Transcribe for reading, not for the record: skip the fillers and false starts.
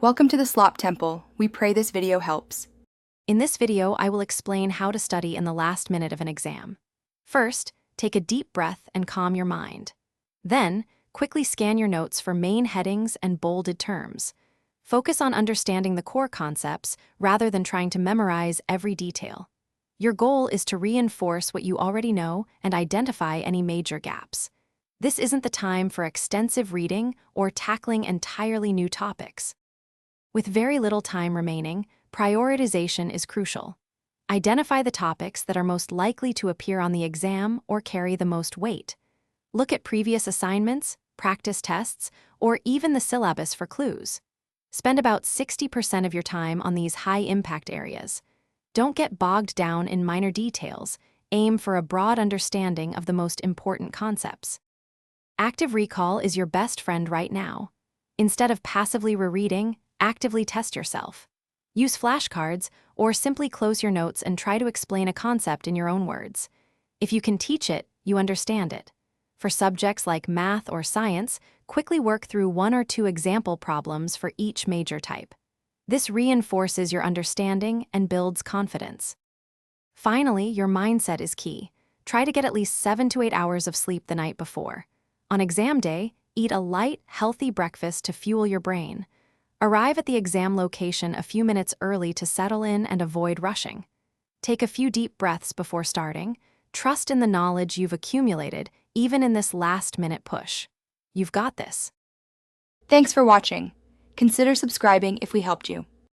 Welcome to the Slop Temple. We pray this video helps. In this video, I will explain how to study in the last minute of an exam. First, take a deep breath and calm your mind. Then, quickly scan your notes for main headings and bolded terms. Focus on understanding the core concepts rather than trying to memorize every detail. Your goal is to reinforce what you already know and identify any major gaps. This isn't the time for extensive reading or tackling entirely new topics. With very little time remaining, prioritization is crucial. Identify the topics that are most likely to appear on the exam or carry the most weight. Look at previous assignments, practice tests, or even the syllabus for clues. Spend about 60% of your time on these high-impact areas. Don't get bogged down in minor details. Aim for a broad understanding of the most important concepts. Active recall is your best friend right now. Instead of passively rereading, actively test yourself. Use flashcards or simply close your notes and try to explain a concept in your own words. If you can teach it, you understand it. For subjects like math or science, quickly work through one or two example problems for each major type. This reinforces your understanding and builds confidence. Finally, your mindset is key. Try to get at least 7 to 8 hours of sleep the night before. On exam day, eat a light, healthy breakfast to fuel your brain. Arrive at the exam location a few minutes early to settle in and avoid rushing. Take a few deep breaths before starting. Trust in the knowledge you've accumulated, even in this last-minute push. You've got this. Thanks for watching. Consider subscribing if we helped you.